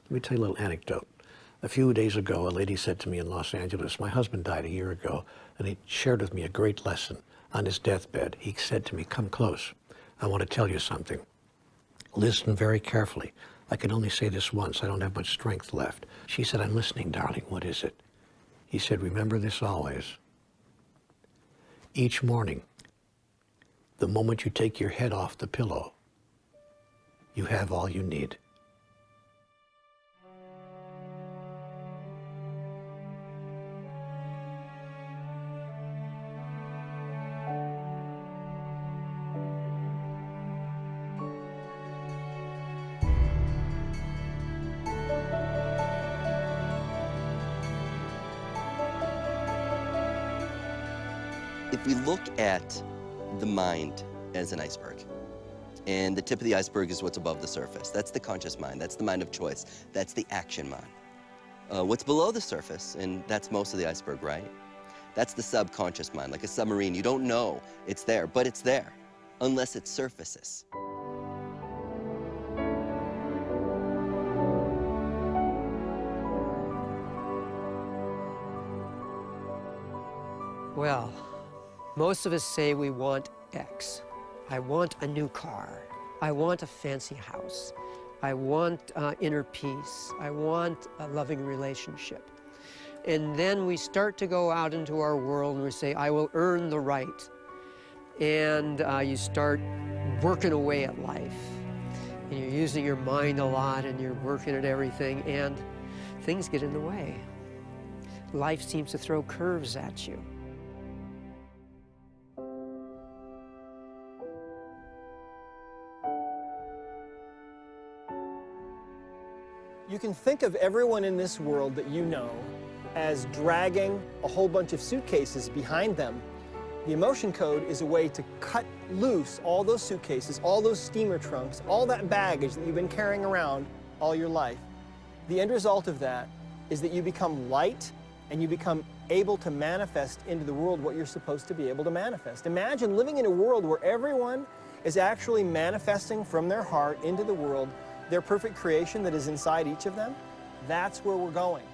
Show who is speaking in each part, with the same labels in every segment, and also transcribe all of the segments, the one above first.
Speaker 1: Let me tell you a little anecdote. A few days ago, a lady said to me in Los Angeles, my husband died a year ago, and he shared with me a great lesson. On his deathbed, he said to me, come close. I want to tell you something. Listen very carefully. I can only say this once. I don't have much strength left. She said, I'm listening, darling. What is it? He said, remember this always. Each morning, the moment you take your head off the pillow, you have all you need.
Speaker 2: If we look at the mind as an iceberg, and the tip of the iceberg is what's above the surface, that's the conscious mind, that's the mind of choice, that's the action mind. What's below the surface, and that's most of the iceberg, right? That's the subconscious mind, like a submarine. You don't know it's there, but it's there, unless it surfaces.
Speaker 3: Well, most of us say we want X. I want a new car. I want a fancy house. I want inner peace. I want a loving relationship. And then we start to go out into our world and we say, I will earn the right. And you start working away at life. And you're using your mind a lot and you're working at everything, and things get in the way. Life seems to throw curves at you.
Speaker 4: You can think of everyone in this world that you know as dragging a whole bunch of suitcases behind them. The emotion code is a way to cut loose all those suitcases, all those steamer trunks, all that baggage that you've been carrying around all your life. The end result of that is that you become light and you become able to manifest into the world what you're supposed to be able to manifest. Imagine living in a world where everyone is actually manifesting from their heart into the world their perfect creation that is inside each of them. That's where we're going.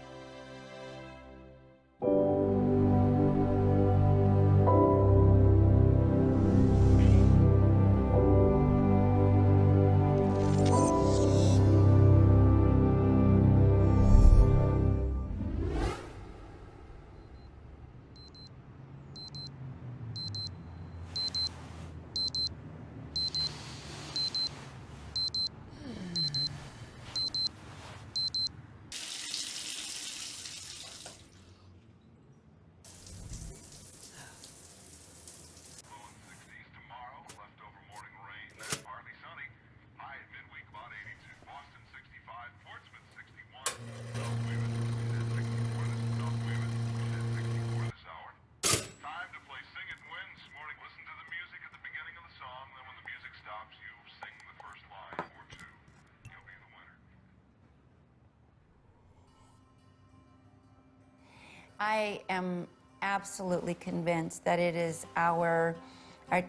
Speaker 5: I am absolutely convinced that it is our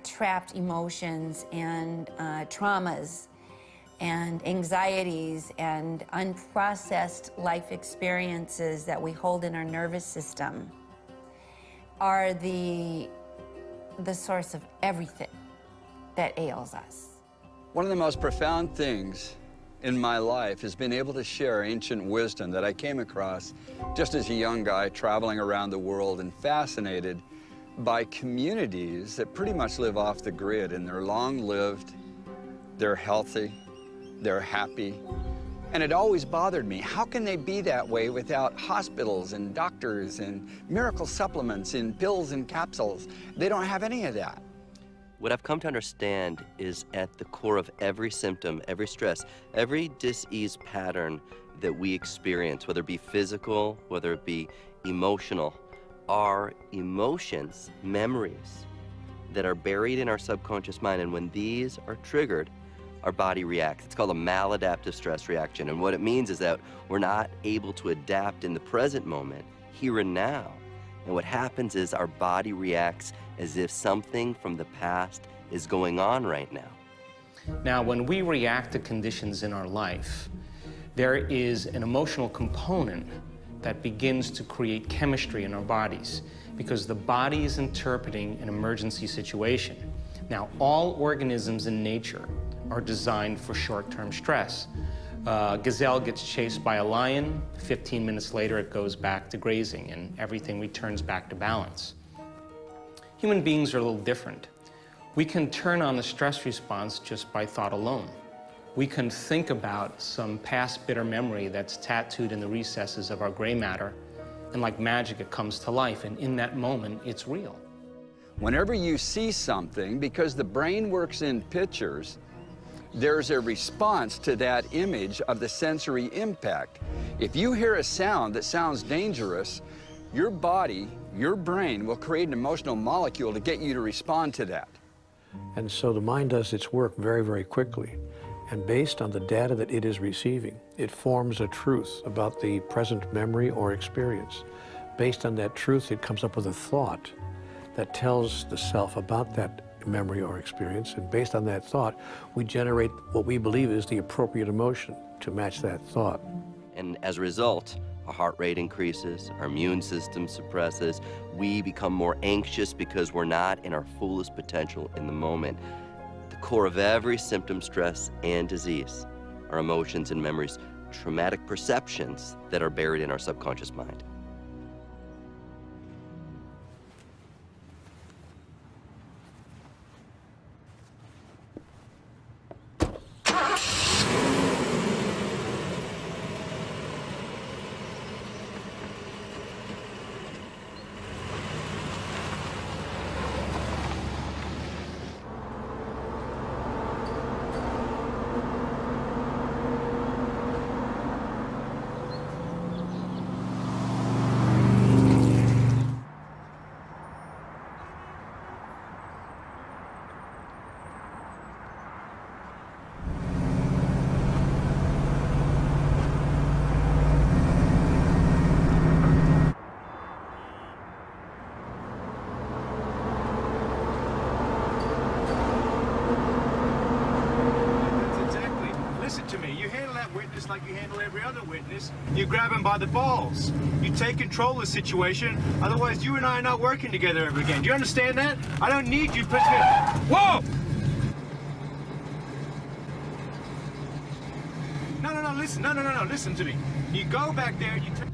Speaker 5: trapped emotions and traumas and anxieties and unprocessed life experiences that we hold in our nervous system are the source of everything that ails us.
Speaker 6: One of the most profound things in my life has been able to share ancient wisdom that I came across just as a young guy traveling around the world and fascinated by communities that pretty much live off the grid, and they're long-lived, they're healthy, they're happy. And it always bothered me, how can they be that way without hospitals and doctors and miracle supplements and pills and capsules? They don't have any of that.
Speaker 2: What I've come to understand is at the core of every symptom, every stress, every dis-ease pattern that we experience, whether it be physical, whether it be emotional, are emotions, memories that are buried in our subconscious mind. And when these are triggered, our body reacts. It's called a maladaptive stress reaction. And what it means is that we're not able to adapt in the present moment, here and now. And what happens is our body reacts as if something from the past is going on right now.
Speaker 7: Now, when we react to conditions in our life, there is an emotional component that begins to create chemistry in our bodies because the body is interpreting an emergency situation. Now, all organisms in nature are designed for short-term stress. Gazelle gets chased by a lion, 15 minutes later it goes back to grazing and everything returns back to balance. Human beings are a little different. We can turn on the stress response just by thought alone. We can think about some past bitter memory that's tattooed in the recesses of our gray matter, and like magic, it comes to life, and in that moment, it's real.
Speaker 6: Whenever you see something, because the brain works in pictures, there's a response to that image of the sensory impact. If you hear a sound that sounds dangerous, your body, your brain will create an emotional molecule to get you to respond to that.
Speaker 1: And so the mind does its work very, very quickly. And based on the data that it is receiving, it forms a truth about the present memory or experience. Based on that truth, it comes up with a thought that tells the self about that memory or experience. And based on that thought, we generate what we believe is the appropriate emotion to match that thought.
Speaker 2: And as a result, our heart rate increases, our immune system suppresses, we become more anxious because we're not in our fullest potential in the moment. The core of every symptom, stress, and disease are emotions and memories, traumatic perceptions that are buried in our subconscious mind.
Speaker 8: Like you handle every other witness, you grab him by the balls. You take control of the situation, otherwise you and I are not working together ever again. Do you understand that? I don't need you pushing me. Whoa! No, listen, no, listen to me. You go back there, you take...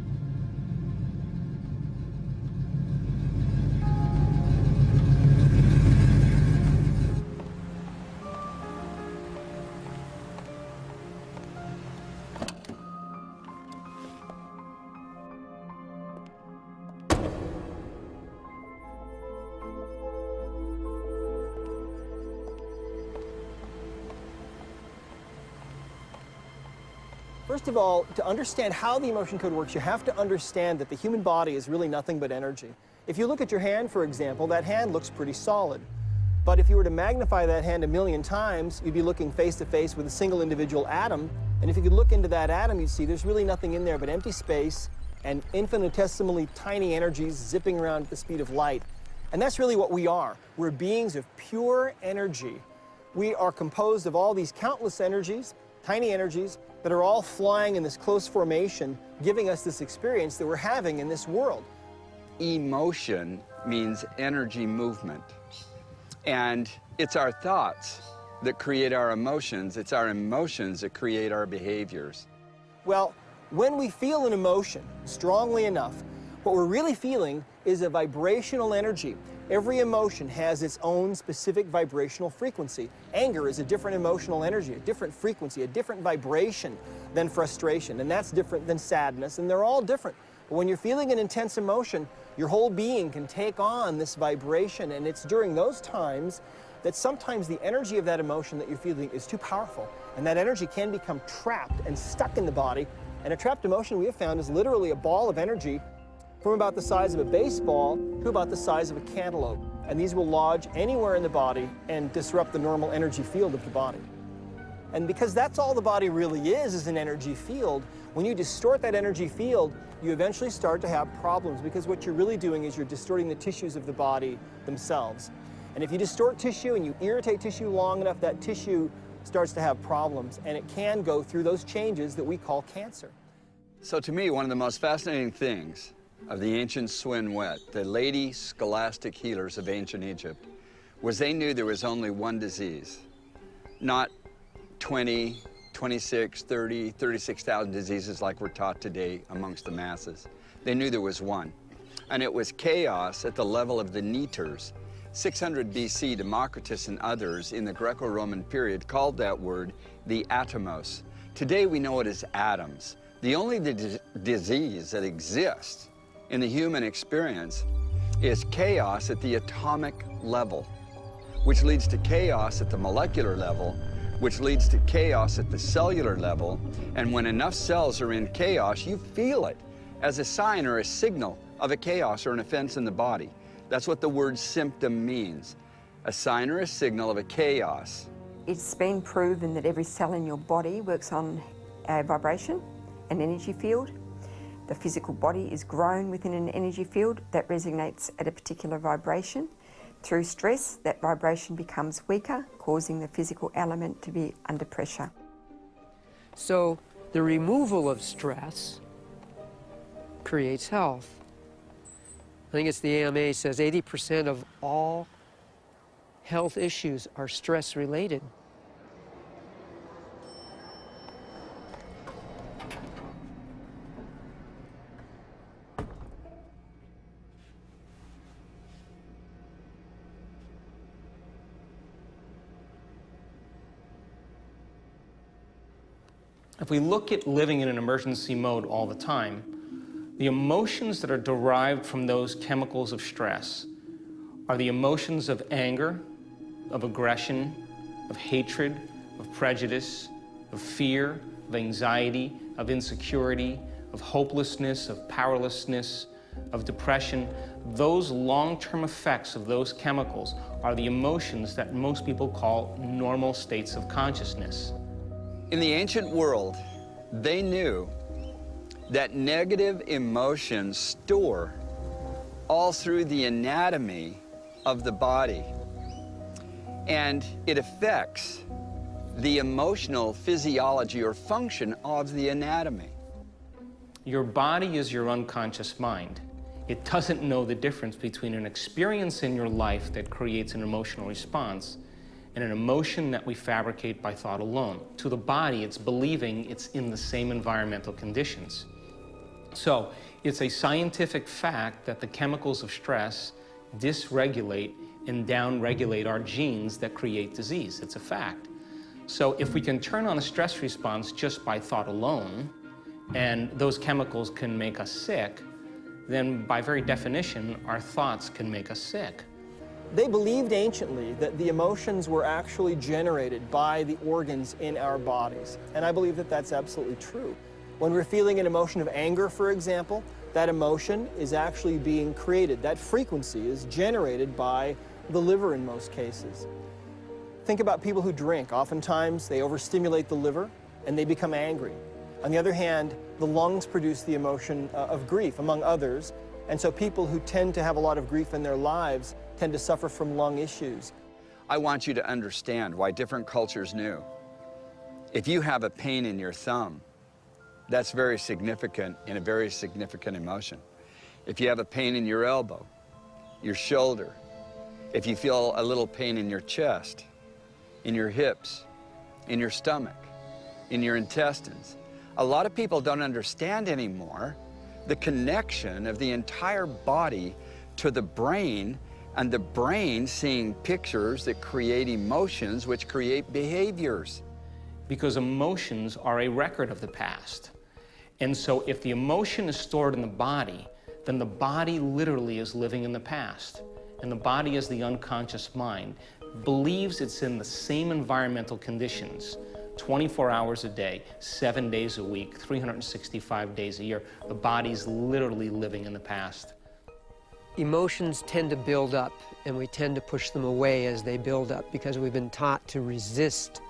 Speaker 4: First of all, to understand how the emotion code works, you have to understand that the human body is really nothing but energy. If you look at your hand, for example, that hand looks pretty solid. But if you were to magnify that hand 1,000,000 times, you'd be looking face to face with a single individual atom. And if you could look into that atom, you'd see there's really nothing in there but empty space and infinitesimally tiny energies zipping around at the speed of light. And that's really what we are. We're beings of pure energy. We are composed of all these countless energies, tiny energies, that are all flying in this close formation, giving us this experience that we're having in this world.
Speaker 6: Emotion means energy movement. And it's our thoughts that create our emotions. It's our emotions that create our behaviors.
Speaker 4: Well, when we feel an emotion strongly enough, what we're really feeling is a vibrational energy. Every emotion has its own specific vibrational frequency. Anger is a different emotional energy, a different frequency, a different vibration than frustration, and that's different than sadness, and they're all different. But when you're feeling an intense emotion, your whole being can take on this vibration, and it's during those times that sometimes the energy of that emotion that you're feeling is too powerful, and that energy can become trapped and stuck in the body. And a trapped emotion, we have found, is literally a ball of energy from about the size of a baseball to about the size of a cantaloupe. And these will lodge anywhere in the body and disrupt the normal energy field of the body. And because that's all the body really is an energy field, when you distort that energy field, you eventually start to have problems, because what you're really doing is you're distorting the tissues of the body themselves. And if you distort tissue and you irritate tissue long enough, that tissue starts to have problems, and it can go through those changes that we call cancer.
Speaker 6: So to me, one of the most fascinating things of the ancient Swinwet, the lady scholastic healers of ancient Egypt, was they knew there was only one disease, not 20, 26, 30, 36,000 diseases like we're taught today amongst the masses. They knew there was one, and it was chaos at the level of the Neters. 600 BC, Democritus and others in the Greco-Roman period called that word the atomos. Today we know it as atoms. The only disease that exists in the human experience is chaos at the atomic level, which leads to chaos at the molecular level, which leads to chaos at the cellular level. And when enough cells are in chaos, you feel it as a sign or a signal of a chaos or an offense in the body. That's what the word symptom means, a sign or a signal of a chaos.
Speaker 9: It's been proven that every cell in your body works on a vibration, an energy field. The physical body is grown within an energy field that resonates at a particular vibration. Through stress, that vibration becomes weaker, causing the physical element to be under pressure.
Speaker 3: So the removal of stress creates health. I think it's the AMA says 80% of all health issues are stress related.
Speaker 7: If we look at living in an emergency mode all the time, the emotions that are derived from those chemicals of stress are the emotions of anger, of aggression, of hatred, of prejudice, of fear, of anxiety, of insecurity, of hopelessness, of powerlessness, of depression. Those long-term effects of those chemicals are the emotions that most people call normal states of consciousness.
Speaker 6: In the ancient world, they knew that negative emotions store all through the anatomy of the body, and it affects the emotional physiology or function of the anatomy.
Speaker 7: Your body is your unconscious mind. It doesn't know the difference between an experience in your life that creates an emotional response and an emotion that we fabricate by thought alone. To the body, it's believing it's in the same environmental conditions. So it's a scientific fact that the chemicals of stress dysregulate and downregulate our genes that create disease. It's a fact. So if we can turn on a stress response just by thought alone, and those chemicals can make us sick, then by very definition, our thoughts can make us sick.
Speaker 4: They believed anciently that the emotions were actually generated by the organs in our bodies, and I believe that that's absolutely true. When we're feeling an emotion of anger, for example, that emotion is actually being created. That frequency is generated by the liver in most cases. Think about people who drink. Oftentimes, they overstimulate the liver and they become angry. On the other hand, the lungs produce the emotion of grief, among others, and so people who tend to have a lot of grief in their lives tend to suffer from lung issues.
Speaker 6: I want you to understand why different cultures knew. If you have a pain in your thumb, that's very significant and a very significant emotion. If you have a pain in your elbow, your shoulder, if you feel a little pain in your chest, in your hips, in your stomach, in your intestines, a lot of people don't understand anymore the connection of the entire body to the brain, and the brain seeing pictures that create emotions which create behaviors.
Speaker 7: Because emotions are a record of the past. And so if the emotion is stored in the body, then the body literally is living in the past. And the body, as the unconscious mind, believes it's in the same environmental conditions 24 hours a day, 7 days a week, 365 days a year. The body's literally living in the past.
Speaker 3: Emotions tend to build up, and we tend to push them away as they build up because we've been taught to resist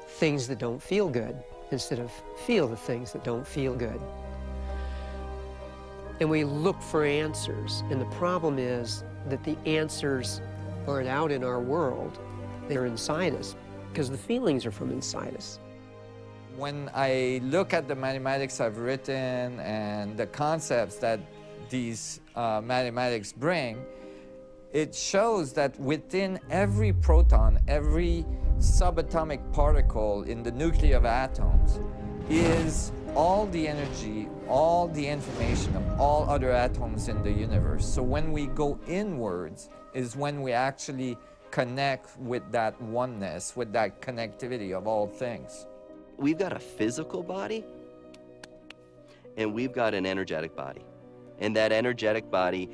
Speaker 3: things that don't feel good instead of feel the things that don't feel good. And we look for answers, and the problem is that the answers aren't out in our world. They're inside us. because the feelings are from inside us.
Speaker 10: When I look at the mathematics I've written and the concepts that these mathematics bring, it shows that within every proton, every subatomic particle in the nuclei of atoms is all the energy, all the information of all other atoms in the universe. So when we go inwards is when we actually connect with that oneness, with that connectivity of all things.
Speaker 2: We've got a physical body, and we've got an energetic body. And that energetic body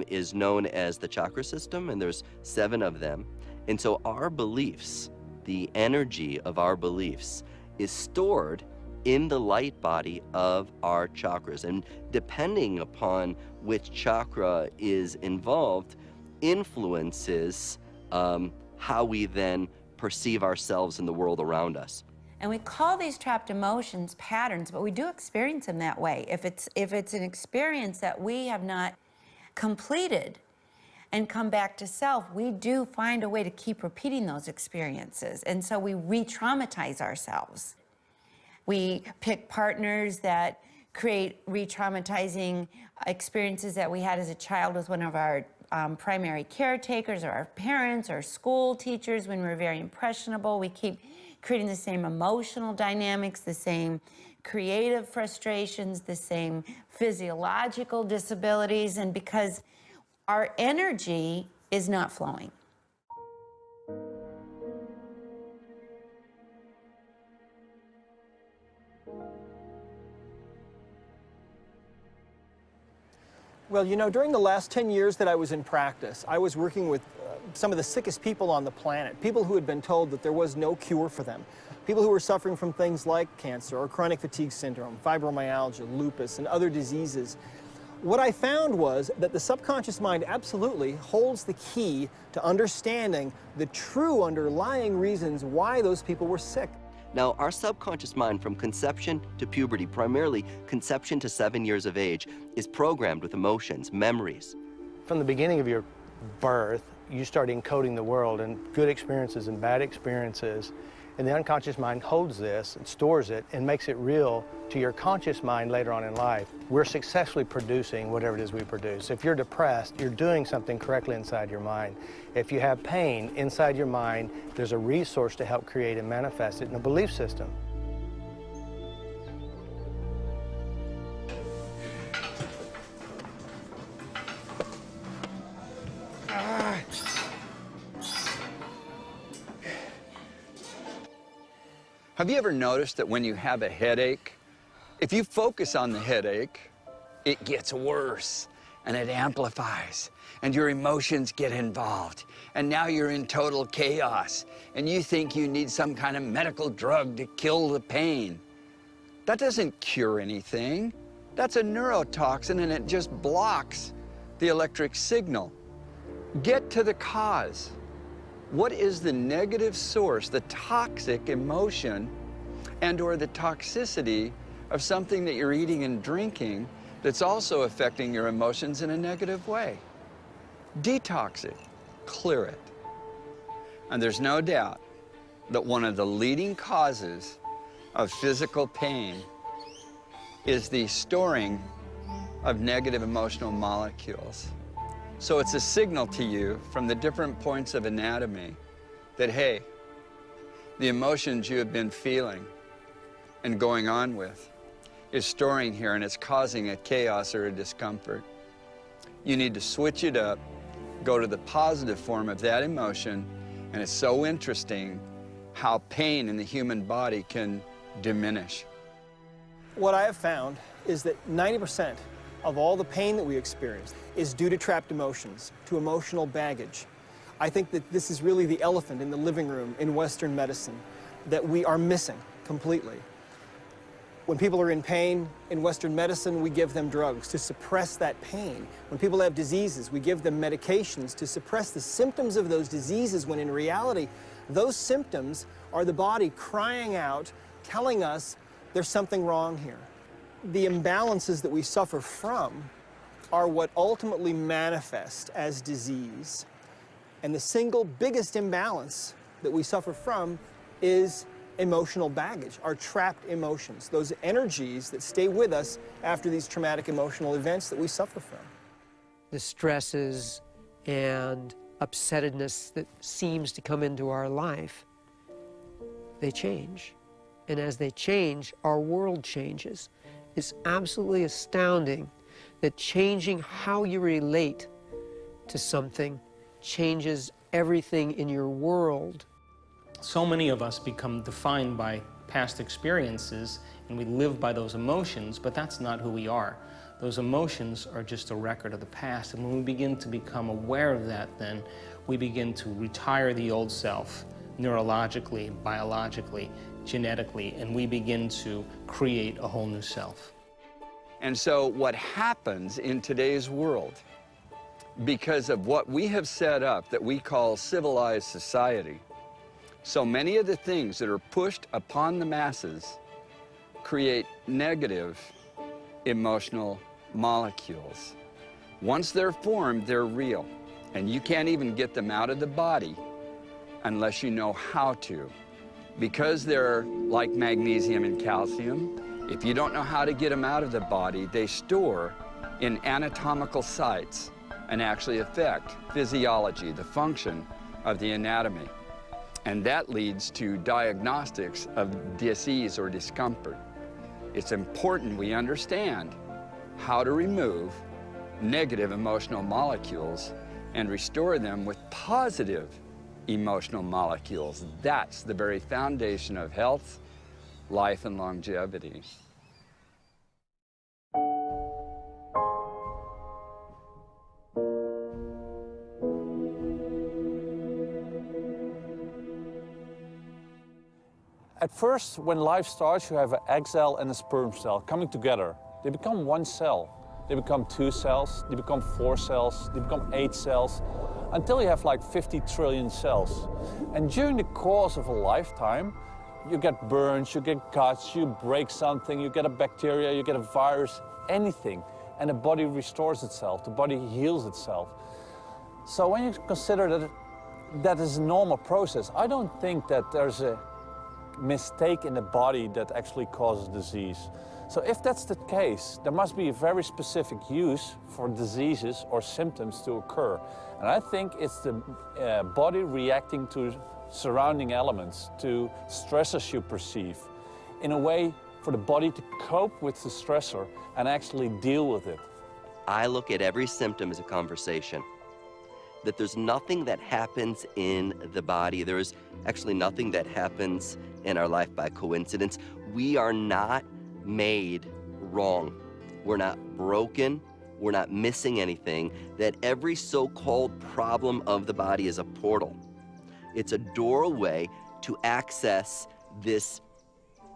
Speaker 2: is known as the chakra system, and there's 7 of them. And so our beliefs, the energy of our beliefs, is stored in the light body of our chakras. And depending upon which chakra is involved, influences how we then perceive ourselves in the world around us.
Speaker 5: And we call these trapped emotions patterns, but we do experience them that way. If it's an experience that we have not completed and come back to self, we do find a way to keep repeating those experiences. And so we re-traumatize ourselves. We pick partners that create re-traumatizing experiences that we had as a child with one of our primary caretakers or our parents or school teachers when we were very impressionable. We keep creating the same emotional dynamics, the same creative frustrations, the same physiological disabilities, and because our energy is not flowing.
Speaker 4: Well, you know, during the last 10 years that I was in practice, I was working with some of the sickest people on the planet, people who had been told that there was no cure for them, people who were suffering from things like cancer or chronic fatigue syndrome, fibromyalgia, lupus, and other diseases. What I found was that the subconscious mind absolutely holds the key to understanding the true underlying reasons why those people were sick.
Speaker 2: Now, our subconscious mind from conception to puberty, primarily conception to 7 years of age, is programmed with emotions, memories.
Speaker 11: From the beginning of your birth, you start encoding the world in good experiences and bad experiences, and the unconscious mind holds this and stores it and makes it real to your conscious mind later on in life. We're successfully producing whatever it is we produce. If you're depressed, you're doing something correctly inside your mind. If you have pain inside your mind, there's a resource to help create and manifest it in a belief system.
Speaker 6: Have you ever noticed that when you have a headache, if you focus on the headache, it gets worse and it amplifies and your emotions get involved and now you're in total chaos and you think you need some kind of medical drug to kill the pain? That doesn't cure anything. That's a neurotoxin and it just blocks the electric signal. Get to the cause. What is the negative source, the toxic emotion and or the toxicity of something that you're eating and drinking that's also affecting your emotions in a negative way? Detox it, clear it. And there's no doubt that one of the leading causes of physical pain is the storing of negative emotional molecules. So it's a signal to you from the different points of anatomy that, hey, the emotions you have been feeling and going on with is storing here and it's causing a chaos or a discomfort. You need to switch it up, go to the positive form of that emotion, and it's so interesting how pain in the human body can diminish.
Speaker 4: What I have found is that 90% of all the pain that we experience is due to trapped emotions, to emotional baggage. I think that this is really the elephant in the living room in Western medicine that we are missing completely. When people are in pain in Western medicine, we give them drugs to suppress that pain. When people have diseases, we give them medications to suppress the symptoms of those diseases, when in reality, those symptoms are the body crying out, telling us there's something wrong here. The imbalances that we suffer from are what ultimately manifest as disease. And the single biggest imbalance that we suffer from is emotional baggage, our trapped emotions, those energies that stay with us after these traumatic emotional events that we suffer from.
Speaker 3: The stresses and upsettedness that seems to come into our life, they change. And as they change, our world changes. It's absolutely astounding that changing how you relate to something changes everything in your world.
Speaker 7: So many of us become defined by past experiences, and we live by those emotions, but that's not who we are. Those emotions are just a record of the past, and when we begin to become aware of that, then we begin to retire the old self, neurologically, biologically, genetically, and we begin to create a whole new self.
Speaker 6: And so what happens in today's world, because of what we have set up that we call civilized society, so many of the things that are pushed upon the masses create negative emotional molecules. Once they're formed, they're real, and you can't even get them out of the body unless you know how to. Because they're like magnesium and calcium, if you don't know how to get them out of the body, they store in anatomical sites and actually affect physiology, the function of the anatomy. And that leads to diagnostics of disease or discomfort. It's important we understand how to remove negative emotional molecules and restore them with positive emotional molecules. That's the very foundation of health, life, and longevity.
Speaker 12: At first, when life starts, you have an egg cell and a sperm cell coming together. They become one cell. They become 2 cells, they become 4 cells, they become 8 cells, until you have like 50 trillion cells. And during the course of a lifetime, you get burns, you get cuts, you break something, you get a bacteria, you get a virus, anything. And the body restores itself, the body heals itself. So when you consider that that is a normal process, I don't think that there's a mistake in the body that actually causes disease. So if that's the case, there must be a very specific use for diseases or symptoms to occur. And I think it's the body reacting to surrounding elements, to stressors you perceive, in a way for the body to cope with the stressor and actually deal with it.
Speaker 2: I look at every symptom as a conversation. That there's nothing that happens in the body. There is actually nothing that happens in our life by coincidence. We are not made wrong. We're not broken. We're not missing anything. That every so-called problem of the body is a portal. It's a doorway to access this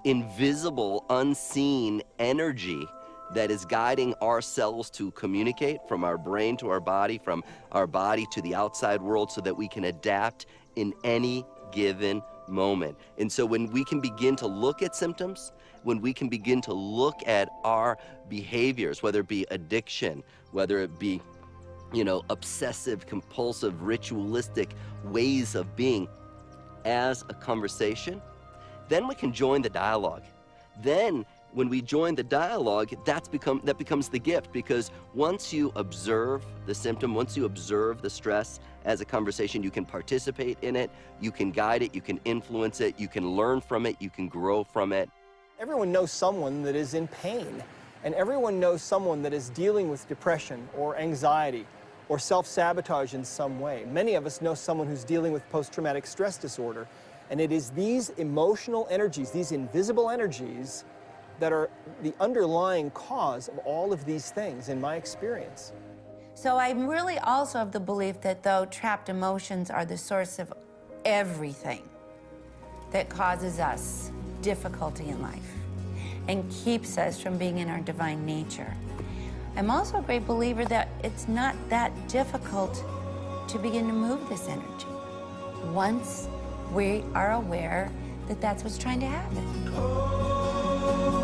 Speaker 2: invisible, unseen energy that is guiding our cells to communicate from our brain to our body, from our body to the outside world, so that we can adapt in any given moment. And so when we can begin to look at symptoms, when we can begin to look at our behaviors, whether it be addiction, whether it be, obsessive, compulsive, ritualistic ways of being, as a conversation, then we can join the dialogue. Then when we join the dialogue, that becomes the gift, because once you observe the symptom, once you observe the stress as a conversation, you can participate in it, you can guide it, you can influence it, you can learn from it, you can grow from it.
Speaker 4: Everyone knows someone that is in pain, and everyone knows someone that is dealing with depression or anxiety or self-sabotage in some way. Many of us know someone who's dealing with post-traumatic stress disorder, and it is these emotional energies, these invisible energies, that are the underlying cause of all of these things, in my experience.
Speaker 5: So I'm really also of the belief that though trapped emotions are the source of everything that causes us difficulty in life and keeps us from being in our divine nature, I'm also a great believer that it's not that difficult to begin to move this energy once we are aware that that's what's trying to happen.